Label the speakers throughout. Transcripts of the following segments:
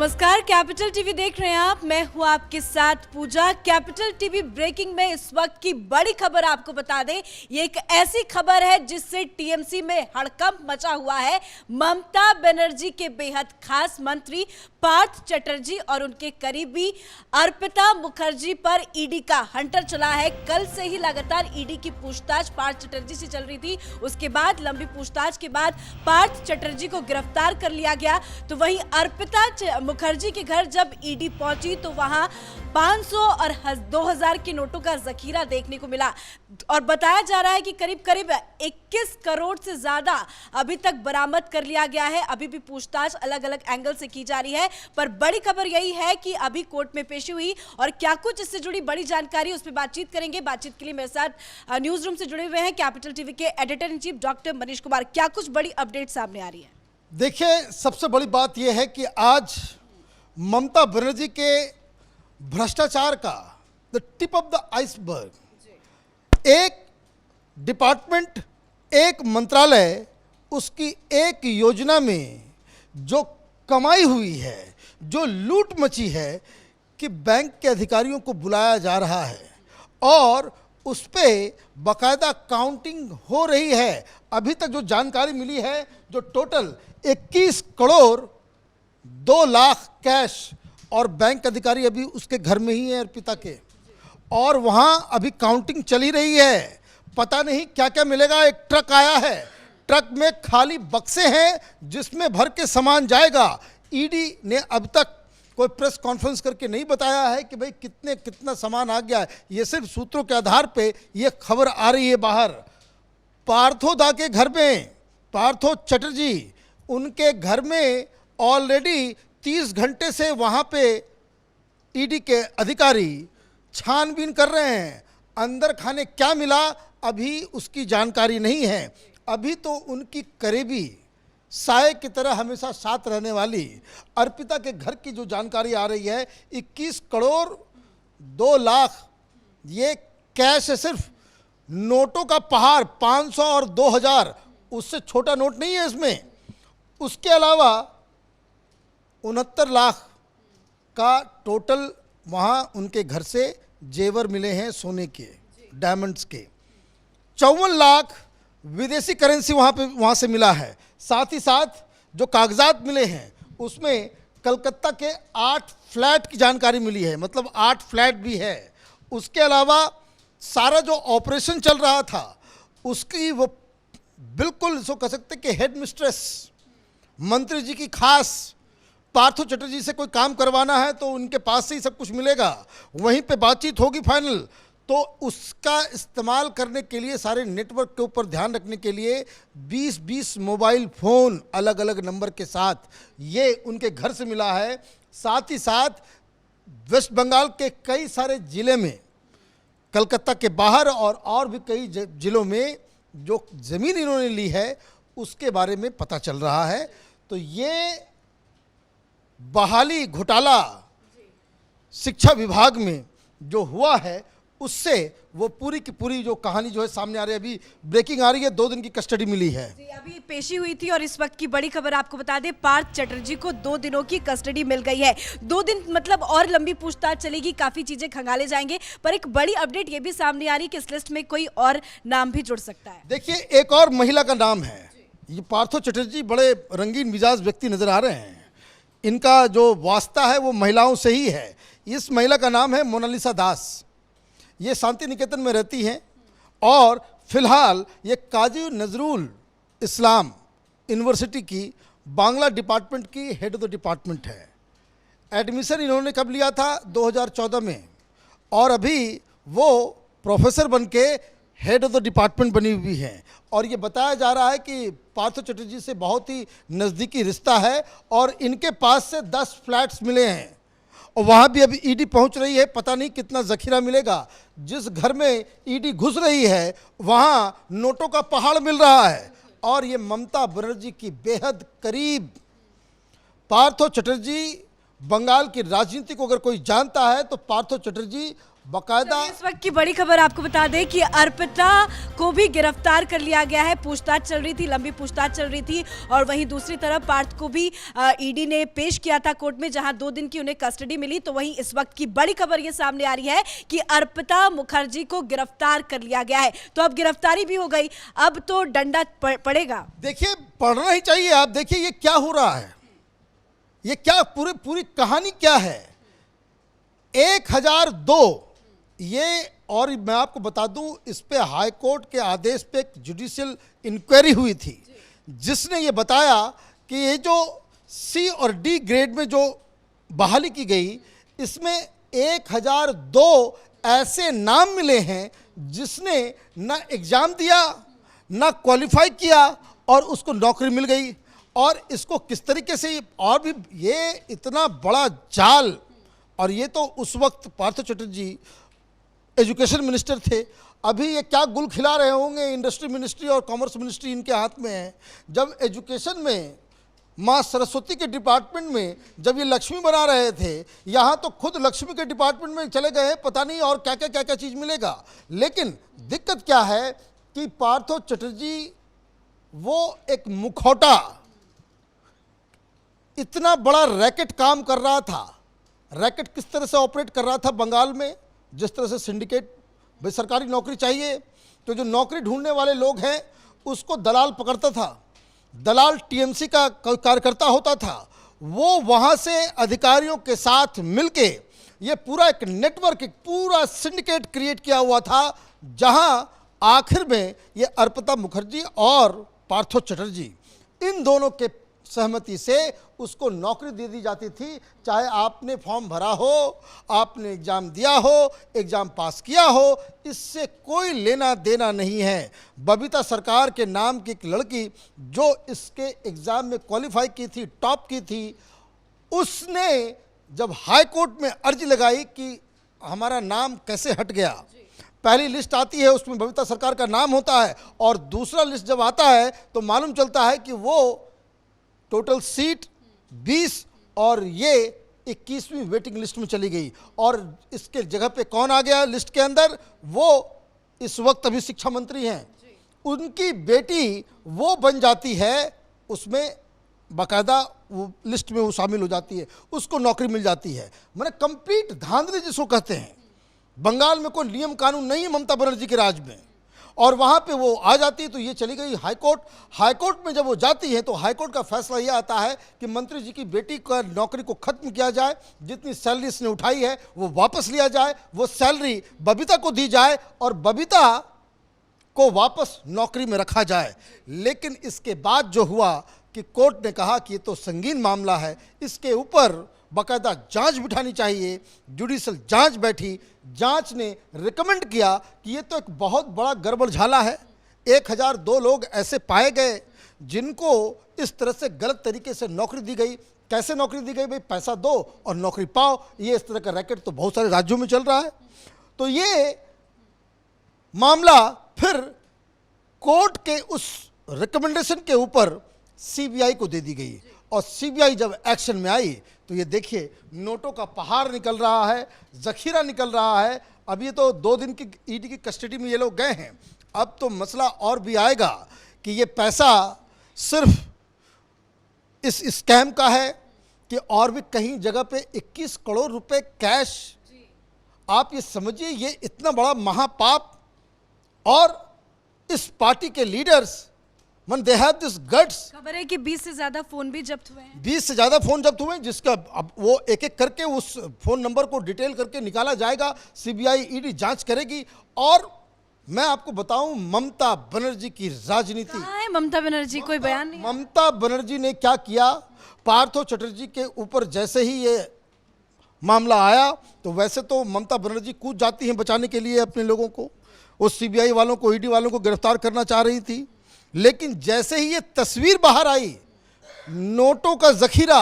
Speaker 1: नमस्कार, capital TV देख रहे हैं आप। मैं हूं आपके साथ पूजा। कैपिटल टीवी ब्रेकिंग में इस वक्त की बड़ी खबर आपको बता दें। ये एक ऐसी खबर है जिससे टीएमसी में हड़कंप मचा हुआ है। ममता बनर्जी के बेहद खास मंत्री पार्थ चटर्जी और उनके करीबी अर्पिता मुखर्जी पर ईडी का हंटर चला है। कल से ही लगातार ईडी की पूछताछ पार्थ चटर्जी से चल रही थी। उसके बाद लंबी पूछताछ के बाद पार्थ चटर्जी को गिरफ्तार कर लिया गया। तो वहीं अर्पिता मुखर्जी के घर जब ईडी पहुंची तो वहां 500 और 2000 के नोटों का जखीरा देखने को मिला और बताया जा रहा है कि करीब करीब 21 करोड़ से ज्यादा अभी तक बरामद कर लिया गया है। अभी भी पूछताछ अलग अलग एंगल से की जा रही है, पर बड़ी खबर यही है कि अभी कोर्ट में पेशी हुई और क्या कुछ इससे जुड़ी बड़ी जानकारी, उस पर बातचीत करेंगे। बातचीत के लिए मेरे साथ न्यूज रूम से जुड़े हुए हैं कैपिटल टीवी के editor in chief doctor Manish Kumar. क्या कुछ बड़ी अपडेट सामने आ रही है?
Speaker 2: देखिए, सबसे बड़ी बात यह है कि आज ममता बनर्जी के भ्रष्टाचार का the tip of the iceberg, एक डिपार्टमेंट, एक मंत्रालय, उसकी एक योजना में जो कमाई हुई है, जो लूट मची है कि बैंक के अधिकारियों को बुलाया जा रहा है और उस पर बाकायदा काउंटिंग हो रही है। अभी तक जो जानकारी मिली है, जो टोटल 21 करोड़ 2 लाख कैश और बैंक अधिकारी अभी उसके घर में ही है अर्पिता के, और वहाँ अभी काउंटिंग चली रही है। पता नहीं क्या क्या मिलेगा। एक ट्रक आया है, ट्रक में खाली बक्से हैं जिसमें भर के सामान जाएगा। ईडी ने अब तक कोई प्रेस कॉन्फ्रेंस करके नहीं बताया है कि भाई कितना सामान आ गया है। ये सिर्फ सूत्रों के आधार पे ये खबर आ रही है बाहर। पार्थो दा के घर में, पार्थो चटर्जी, उनके घर में ऑलरेडी 30 घंटे से वहाँ पे ईडी के अधिकारी छानबीन कर रहे हैं। अंदर खाने क्या मिला अभी उसकी जानकारी नहीं है। अभी तो उनकी करीबी साय की तरह हमेशा साथ रहने वाली अर्पिता के घर की जो जानकारी आ रही है, 21 करोड़ 2 लाख ये कैश है। सिर्फ नोटों का पहाड़, 500 और 2000, उससे छोटा नोट नहीं है इसमें। उसके अलावा 69 लाख का टोटल वहाँ उनके घर से जेवर मिले हैं, सोने के, डायमंड्स के। 54 लाख विदेशी करेंसी वहाँ से मिला है। साथ ही साथ जो कागजात मिले हैं उसमें कलकत्ता के 8 फ्लैट की जानकारी मिली है, मतलब 8 फ्लैट भी है। उसके अलावा सारा जो ऑपरेशन चल रहा था उसकी वो बिल्कुल इसको कह सकते कि हेड मिस्ट्रेस, मंत्री जी की खास, पार्थो चटर्जी से कोई काम करवाना है तो उनके पास से ही सब कुछ मिलेगा, वहीं पे बातचीत होगी फाइनल। तो उसका इस्तेमाल करने के लिए, सारे नेटवर्क के ऊपर ध्यान रखने के लिए 20-20 मोबाइल फ़ोन अलग अलग नंबर के साथ ये उनके घर से मिला है। साथ ही साथ वेस्ट बंगाल के कई सारे ज़िले में, कलकत्ता के बाहर और भी कई ज़िलों में जो ज़मीन इन्होंने ली है उसके बारे में पता चल रहा है। तो ये बहाली घोटाला शिक्षा विभाग में जो हुआ है उससे वो पूरी की पूरी जो कहानी जो है सामने आ रही है। अभी ब्रेकिंग आ रही है, 2 दिन की कस्टडी मिली है।
Speaker 1: अभी पेशी हुई थी और इस वक्त की बड़ी खबर आपको बता दें, पार्थ चटर्जी को 2 दिनों की कस्टडी मिल गई है। 2 दिन मतलब और लंबी पूछताछ चलेगी, काफी चीजें खंगाले जाएंगे, पर एक बड़ी अपडेट ये भी सामने आ रही है कि इस लिस्ट में कोई और नाम भी जुड़ सकता है।
Speaker 2: देखिए, एक और महिला का नाम है। ये पार्थो चटर्जी बड़े रंगीन मिजाज व्यक्ति नजर आ रहे हैं। इनका जो वास्ता है वो महिलाओं से ही है। इस महिला का नाम है मोनालिसा दास। ये शांति निकेतन में रहती हैं और फिलहाल ये काजी नजरुल इस्लाम यूनिवर्सिटी की बांग्ला डिपार्टमेंट की हेड ऑफ द डिपार्टमेंट है। एडमिशन इन्होंने कब लिया था? 2014 में, और अभी वो प्रोफेसर बन के हेड ऑफ द डिपार्टमेंट बनी हुई हैं। और ये बताया जा रहा है कि पार्थो चटर्जी से बहुत ही नज़दीकी रिश्ता है और इनके पास से 10 फ्लैट्स मिले हैं और वहाँ भी अभी ईडी पहुँच रही है। पता नहीं कितना जखीरा मिलेगा। जिस घर में ईडी घुस रही है वहाँ नोटों का पहाड़ मिल रहा है। और ये ममता बनर्जी की बेहद करीब पार्थो चटर्जी, बंगाल की राजनीति को अगर कोई जानता है तो पार्थो चटर्जी बाकायदा
Speaker 1: इस वक्त की बड़ी खबर आपको बता दें कि अर्पिता को भी गिरफ्तार कर लिया गया है। पूछताछ चल रही थी, लंबी पूछताछ चल रही थी और वहीं दूसरी तरफ पार्थ को भी ईडी ने पेश किया था कोर्ट में, जहां 2 दिन की उन्हें कस्टडी मिली। तो वहीं इस वक्त की बड़ी खबर ये सामने आ रही है कि अर्पिता मुखर्जी को गिरफ्तार कर लिया गया है। तो अब गिरफ्तारी भी हो गई, अब तो डंडा पड़ेगा।
Speaker 2: देखिए, पढ़ना ही चाहिए। आप देखिए ये क्या हो रहा है, ये क्या पूरी कहानी क्या है। 1002 ये, और मैं आपको बता दूं, इस पे हाई कोर्ट के आदेश पे एक जुडिशियल इंक्वायरी हुई थी, जिसने ये बताया कि ये जो सी और डी ग्रेड में जो बहाली की गई, इसमें 1002 ऐसे नाम मिले हैं जिसने ना एग्जाम दिया, ना क्वालिफाई किया और उसको नौकरी मिल गई। और इसको किस तरीके से, और भी ये इतना बड़ा जाल, और ये तो उस वक्त पार्थ चटर्जी एजुकेशन मिनिस्टर थे। अभी ये क्या गुल खिला रहे होंगे, इंडस्ट्री मिनिस्ट्री और कॉमर्स मिनिस्ट्री इनके हाथ में है। जब एजुकेशन में, माँ सरस्वती के डिपार्टमेंट में जब ये लक्ष्मी बना रहे थे, यहाँ तो खुद लक्ष्मी के डिपार्टमेंट में चले गए, पता नहीं और क्या क्या चीज़ मिलेगा। लेकिन दिक्कत क्या है कि पार्थो चटर्जी वो एक मुखौटा, इतना बड़ा रैकेट काम कर रहा था। रैकेट किस तरह से ऑपरेट कर रहा था बंगाल में, जिस तरह से सिंडिकेट, भाई सरकारी नौकरी चाहिए तो जो नौकरी ढूंढने वाले लोग हैं उसको दलाल पकड़ता था। दलाल टीएमसी का कार्यकर्ता होता था, वो वहाँ से अधिकारियों के साथ मिलके ये पूरा एक नेटवर्क, एक पूरा सिंडिकेट क्रिएट किया हुआ था, जहाँ आखिर में ये अर्पिता मुखर्जी और पार्थो चटर्जी, इन दोनों के सहमति से उसको नौकरी दे दी जाती थी। चाहे आपने फॉर्म भरा हो, आपने एग्ज़ाम दिया हो, एग्ज़ाम पास किया हो, इससे कोई लेना देना नहीं है। बबीता सरकार के नाम की एक लड़की जो इसके एग्ज़ाम में क्वालिफाई की थी, टॉप की थी, उसने जब हाई कोर्ट में अर्जी लगाई कि हमारा नाम कैसे हट गया, पहली लिस्ट आती है उसमें बबीता सरकार का नाम होता है, और दूसरा लिस्ट जब आता है तो मालूम चलता है कि वो टोटल सीट 20 और ये 21वीं वेटिंग लिस्ट में चली गई। और इसके जगह पे कौन आ गया लिस्ट के अंदर, वो इस वक्त अभी शिक्षा मंत्री हैं, उनकी बेटी वो बन जाती है, उसमें बाकायदा वो लिस्ट में वो शामिल हो जाती है, उसको नौकरी मिल जाती है। मैंने कंप्लीट धांधली जिसको कहते हैं। बंगाल में कोई नियम कानून नहीं है ममता बनर्जी के राज में, और वहाँ पे वो आ जाती है। तो ये चली गई हाई कोर्ट। हाई कोर्ट में जब वो जाती है तो हाई कोर्ट का फैसला ये आता है कि मंत्री जी की बेटी का नौकरी को खत्म किया जाए, जितनी सैलरी इसने उठाई है वो वापस लिया जाए, वो सैलरी बबीता को दी जाए और बबीता को वापस नौकरी में रखा जाए। लेकिन इसके बाद जो हुआ कि कोर्ट ने कहा कि ये तो संगीन मामला है, इसके ऊपर बाकायदा जांच बिठानी चाहिए। जुडिशल जांच बैठी, जांच ने रिकमेंड किया कि ये तो एक बहुत बड़ा गड़बड़ झाला है। 1002 लोग ऐसे पाए गए जिनको इस तरह से गलत तरीके से नौकरी दी गई। कैसे नौकरी दी गई, भाई पैसा दो और नौकरी पाओ, ये इस तरह का रैकेट तो बहुत सारे राज्यों में चल रहा है। तो ये मामला फिर कोर्ट के उस रिकमेंडेशन के ऊपर सीबीआई को दे दी गई, और सीबीआई जब एक्शन में आई तो ये देखिए नोटों का पहाड़ निकल रहा है, जखीरा निकल रहा है। अब ये तो 2 दिन की ईडी की कस्टडी में ये लोग गए हैं, अब तो मसला और भी आएगा कि ये पैसा सिर्फ इस स्कैम का है कि और भी कहीं जगह पे 21 करोड़ रुपए कैश। आप ये समझिए, ये इतना बड़ा महापाप, और इस पार्टी के लीडर्स मन दे हैव दिस गट्स।
Speaker 1: खबर है कि 20 से ज्यादा फोन भी जब्त हुए हैं।
Speaker 2: 20 से ज़्यादा फ़ोन जब्त हुए, जिसका अब वो एक एक करके उस फ़ोन नंबर को डिटेल करके निकाला जाएगा। सीबीआई ईडी जांच करेगी। और मैं आपको बताऊं, ममता बनर्जी की राजनीति,
Speaker 1: कहाँ है ममता बनर्जी, कोई बयान नहीं।
Speaker 2: ममता बनर्जी ने क्या किया, पार्थो चटर्जी के ऊपर जैसे ही ये मामला आया तो वैसे तो ममता बनर्जी कूद जाती हैं बचाने के लिए अपने लोगों को। वो सीबीआई वालों को, ईडी वालों को गिरफ्तार करना चाह रही थी, लेकिन जैसे ही ये तस्वीर बाहर आई, नोटों का जखीरा,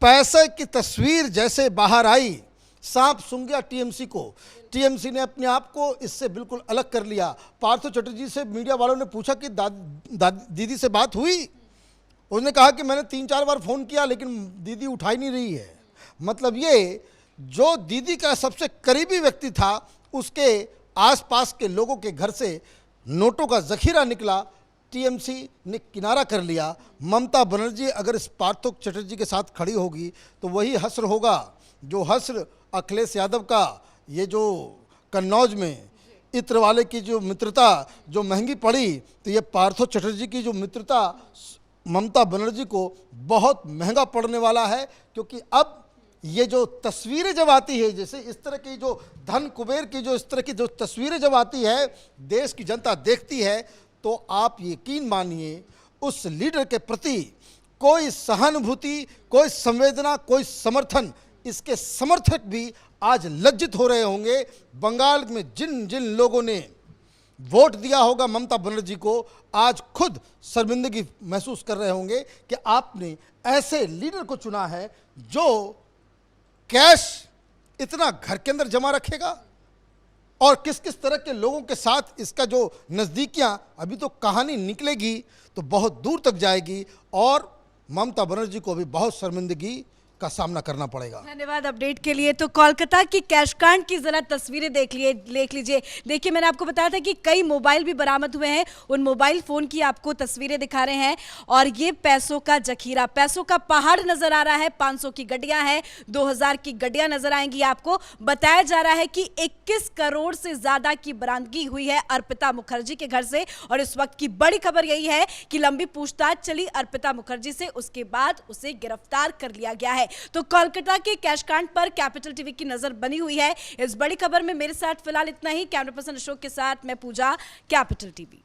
Speaker 2: पैसे की तस्वीर जैसे बाहर आई, सांप सूंघ गया टीएमसी को। टीएमसी ने अपने आप को इससे बिल्कुल अलग कर लिया। पार्थो चटर्जी से मीडिया वालों ने पूछा कि दीदी से बात हुई, उसने कहा कि मैंने 3-4 बार फ़ोन किया लेकिन दीदी उठा ही नहीं रही है। मतलब ये जो दीदी का सबसे करीबी व्यक्ति था उसके आसपास के लोगों के घर से नोटों का जखीरा निकला, टीएमसी ने किनारा कर लिया। ममता बनर्जी अगर इस पार्थो चटर्जी के साथ खड़ी होगी तो वही हस्र होगा जो हस्र अखिलेश यादव का ये जो कन्नौज में इत्र वाले की जो मित्रता जो महंगी पड़ी, तो ये पार्थो चटर्जी की जो मित्रता ममता बनर्जी को बहुत महंगा पड़ने वाला है। क्योंकि अब ये जो तस्वीरें जब आती है, जैसे इस तरह की जो धन कुबेर की जो इस तरह की जो तस्वीरें जब आती है, देश की जनता देखती है, तो आप यकीन मानिए उस लीडर के प्रति कोई सहानुभूति, कोई संवेदना, कोई समर्थन, इसके समर्थक भी आज लज्जित हो रहे होंगे। बंगाल में जिन जिन लोगों ने वोट दिया होगा ममता बनर्जी को, आज खुद शर्मिंदगी महसूस कर रहे होंगे कि आपने ऐसे लीडर को चुना है जो कैश इतना घर के अंदर जमा रखेगा और किस किस तरह के लोगों के साथ इसका जो नज़दीकियां, अभी तो कहानी निकलेगी तो बहुत दूर तक जाएगी और ममता बनर्जी को भी बहुत शर्मिंदगी का सामना करना पड़ेगा।
Speaker 1: धन्यवाद अपडेट के लिए। तो कोलकाता की कैशकांड की जरा तस्वीरें देख लीजिए। देखिए, मैंने आपको बताया था कि कई मोबाइल भी बरामद हुए हैं, उन मोबाइल फोन की आपको तस्वीरें दिखा रहे हैं और ये पैसों का जखीरा, पैसों का पहाड़ नजर आ रहा है। 500 की गड्डियां हैं, 2000 की गड्डियां नजर आएंगी आपको। बताया जा रहा है कि 21 करोड़ से ज्यादा की बरामदगी हुई है अर्पिता मुखर्जी के घर से। और इस वक्त की बड़ी खबर यही है कि लंबी पूछताछ चली अर्पिता मुखर्जी से, उसके बाद उसे गिरफ्तार कर लिया गया है। तो कोलकाता के कैशकांड पर कैपिटल टीवी की नजर बनी हुई है। इस बड़ी खबर में मेरे साथ फिलहाल इतना ही। कैमरा पर्सन अशोक के साथ मैं पूजा, कैपिटल टीवी।